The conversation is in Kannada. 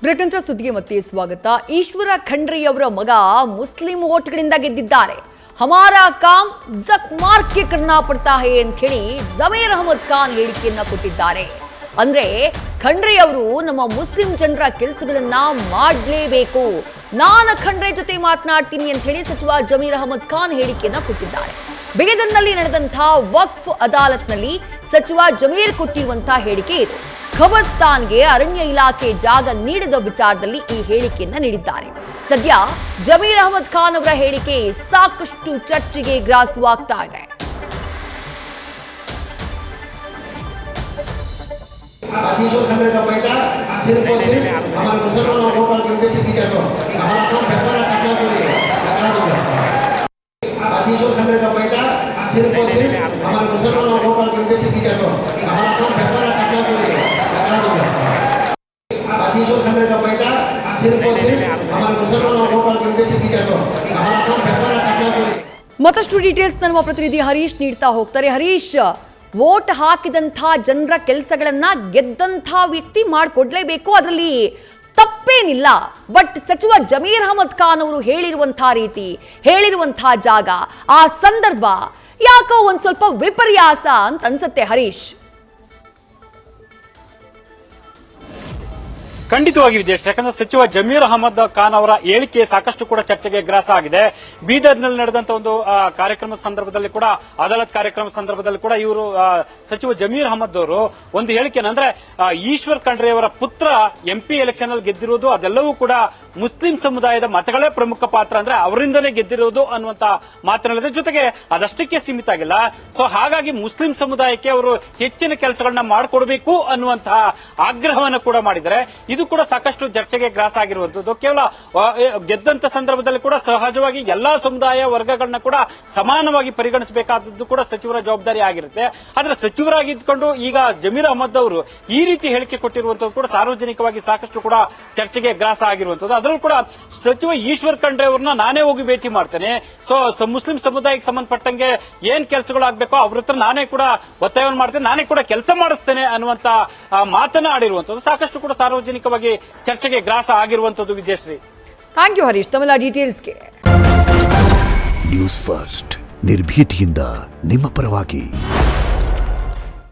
ಬ್ರೇಕ್ ನಂತರ ಸುದ್ದಿಗೆ ಮತ್ತೆ ಸ್ವಾಗತ. ಈಶ್ವರ ಖಂಡ್ರೆಯವರ ಮಗ ಮುಸ್ಲಿಂ ವೋಟ್ಗಳಿಂದ ಗೆದ್ದಿದ್ದಾರೆ. ಹಮಾರಾ ಕಾಮ್ ಜಕ್ ಮಾರ್ ಕೆ ಕರ್ನಾ ಪಡ್ತಾ ಹೇ ಅಂತ ಹೇಳಿ ಜಮೀರ್ ಅಹಮದ್ ಖಾನ್ ಹೇಳಿಕೆಯನ್ನ ಕೊಟ್ಟಿದ್ದಾರೆ. ಅಂದ್ರೆ ಖಂಡ್ರೆಯವರು ನಮ್ಮ ಮುಸ್ಲಿಂ ಜನರ ಕೆಲಸಗಳನ್ನ ಮಾಡಲೇಬೇಕು, ನಾನು ಖಂಡ್ರೆ ಜೊತೆ ಮಾತನಾಡ್ತೀನಿ ಅಂತ ಹೇಳಿ ಸಚಿವ ಜಮೀರ್ ಅಹಮದ್ ಖಾನ್ ಹೇಳಿಕೆಯನ್ನ ಕೊಟ್ಟಿದ್ದಾರೆ. ಬೇಗದಲ್ಲಿ ನಡೆದಂತಹ ವಕ್ಫ್ ಅದಾಲತ್ನಲ್ಲಿ ಸಚಿವ ಜಮೀರ್ ಕೊಟ್ಟಿರುವಂತಹ ಹೇಳಿಕೆ ಇದು. ಖಬರ್ಸ್ತಾನ್ಗೆ ಅರಣ್ಯ ಇಲಾಖೆ ಜಾಗ ನೀಡಿದ ವಿಚಾರದಲ್ಲಿ ಈ ಹೇಳಿಕೆಯನ್ನ ನೀಡಿದ್ದಾರೆ. ಸದ್ಯ ಜಮೀರ್ ಅಹಮದ್ ಖಾನ್ ಅವರ ಹೇಳಿಕೆ ಸಾಕಷ್ಟು ಚರ್ಚೆಗೆ ಗ್ರಾಸವಾಗ್ತಾ ಇದೆ. ಮತ್ತಷ್ಟು ಡೀಟೇಲ್ಸ್ ನಮ್ಮ ಪ್ರತಿನಿಧಿ ಹರೀಶ್ ನೀಡ್ತಾ ಹೋಗ್ತಾರೆ. ಹರೀಶ್, ವೋಟ್ ಹಾಕಿದಂಥ ಜನರ ಕೆಲಸಗಳನ್ನ ಗೆದ್ದಂಥ ವ್ಯಕ್ತಿ ಮಾಡಿಕೊಡ್ಲೇಬೇಕು, ಅದರಲ್ಲಿ ತಪ್ಪೇನಿಲ್ಲ. ಬಟ್ ಸಚಿವ ಜಮೀರ್ ಅಹಮದ್ ಖಾನ್ ಅವರು ಹೇಳಿರುವಂತಹ ರೀತಿ, ಹೇಳಿರುವಂತಹ ಜಾಗ, ಆ ಸಂದರ್ಭ ಯಾಕೋ ಒಂದ್ ಸ್ವಲ್ಪ ವಿಪರ್ಯಾಸ ಅಂತ ಅನ್ಸುತ್ತೆ ಹರೀಶ್. ಖಂಡಿತವಾಗಿ ವಿದೇಶ್, ಯಾಕಂದ್ರೆ ಸಚಿವ ಜಮೀರ್ ಅಹಮದ್ ಖಾನ್ ಅವರ ಹೇಳಿಕೆ ಸಾಕಷ್ಟು ಕೂಡ ಚರ್ಚೆಗೆ ಗ್ರಾಸ ಆಗಿದೆ. ಬೀದರ್ನಲ್ಲಿ ನಡೆದಂತ ಒಂದು ಕಾರ್ಯಕ್ರಮದ ಸಂದರ್ಭದಲ್ಲಿ ಕೂಡ, ಅದಾಲತ್ ಕಾರ್ಯಕ್ರಮದ ಸಂದರ್ಭದಲ್ಲಿ ಕೂಡ ಇವರು ಸಚಿವ ಜಮೀರ್ ಅಹಮದ್ ಅವರು ಒಂದು ಹೇಳಿಕೆ ಅಂದ್ರೆ ಈಶ್ವರ್ ಖಂಡ್ರೆ ಅವರ ಪುತ್ರ ಎಂಪಿ ಎಲೆಕ್ಷನ್ ಅಲ್ಲಿ ಗೆದ್ದಿರುವುದು, ಅದೆಲ್ಲವೂ ಕೂಡ ಮುಸ್ಲಿಂ ಸಮುದಾಯದ ಮತಗಳೇ ಪ್ರಮುಖ ಪಾತ್ರ, ಅಂದ್ರೆ ಅವರಿಂದನೇ ಗೆದ್ದಿರುವುದು ಅನ್ನುವಂತ ಮಾತನಾಡಿದ ಜೊತೆಗೆ ಅದಷ್ಟಕ್ಕೆ ಸೀಮಿತ ಆಗಿಲ್ಲ. ಸೊ ಹಾಗಾಗಿ ಮುಸ್ಲಿಂ ಸಮುದಾಯಕ್ಕೆ ಅವರು ಹೆಚ್ಚಿನ ಕೆಲಸಗಳನ್ನ ಮಾಡಿಕೊಡಬೇಕು ಅನ್ನುವಂತಹ ಆಗ್ರಹವನ್ನು ಕೂಡ ಮಾಡಿದ್ದಾರೆ. ಇದು ಕೂಡ ಸಾಕಷ್ಟು ಚರ್ಚೆಗೆ ಗ್ರಾಸ ಆಗಿರುವಂತದ್ದು. ಕೇವಲ ಗೆದ್ದಂತ ಸಂದರ್ಭದಲ್ಲಿ ಕೂಡ ಸಹಜವಾಗಿ ಎಲ್ಲಾ ಸಮುದಾಯ ವರ್ಗಗಳನ್ನ ಕೂಡ ಸಮಾನವಾಗಿ ಪರಿಗಣಿಸಬೇಕಾದದ್ದು ಕೂಡ ಸಚಿವರ ಜವಾಬ್ದಾರಿ ಆಗಿರುತ್ತೆ. ಆದ್ರೆ ಸಚಿವರಾಗಿದ್ದುಕೊಂಡು ಈಗ ಜಮೀರ್ ಅಹಮದ್ ಅವರು ಈ ರೀತಿ ಹೇಳಿಕೆ ಕೊಟ್ಟಿರುವಂತದ್ದು ಕೂಡ ಸಾರ್ವಜನಿಕವಾಗಿ ಸಾಕಷ್ಟು ಕೂಡ ಚರ್ಚೆಗೆ ಗ್ರಾಸ ಆಗಿರುವಂತದ್ದು. ಅದರಲ್ಲೂ ಕೂಡ ಸಚಿವ ಈಶ್ವರ್ ಖಂಡ್ರೆ ಅವ್ರನ್ನ ನಾನೇ ಹೋಗಿ ಭೇಟಿ ಮಾಡ್ತೇನೆ, ಸೊ ಮುಸ್ಲಿಂ ಸಮುದಾಯಕ್ಕೆ ಸಂಬಂಧಪಟ್ಟಂಗೆ ಏನ್ ಕೆಲಸಗಳು ಆಗ್ಬೇಕೋ ಅವ್ರ ಹತ್ರ ನಾನೇ ಕೂಡ ಒತ್ತಾಯವನ್ನು ಮಾಡ್ತೇನೆ, ನಾನೇ ಕೂಡ ಕೆಲಸ ಮಾಡಿಸ್ತೇನೆ ಅನ್ನುವಂತ ಮಾತನ್ನ ಆಡಿರುವಂತದ್ದು ಸಾಕಷ್ಟು ಕೂಡ ಸಾರ್ವಜನಿಕವಾಗಿ ಚರ್ಚೆಗೆ ಗ್ರಾಸ ಆಗಿರುವಂತದ್ದು. ವಿದ್ಯಾಶ್ರೀ, ಥ್ಯಾಂಕ್ ಯು ಹರೀಶ್ ತಮ್ಮೆಲ್ಲ ಡೀಟೇಲ್ಸ್ಗೆ. ನ್ಯೂಸ್ ಫಸ್ಟ್ ನಿರ್ಭೀತಿಯಿಂದ ನಿಮ್ಮ ಪರವಾಗಿ.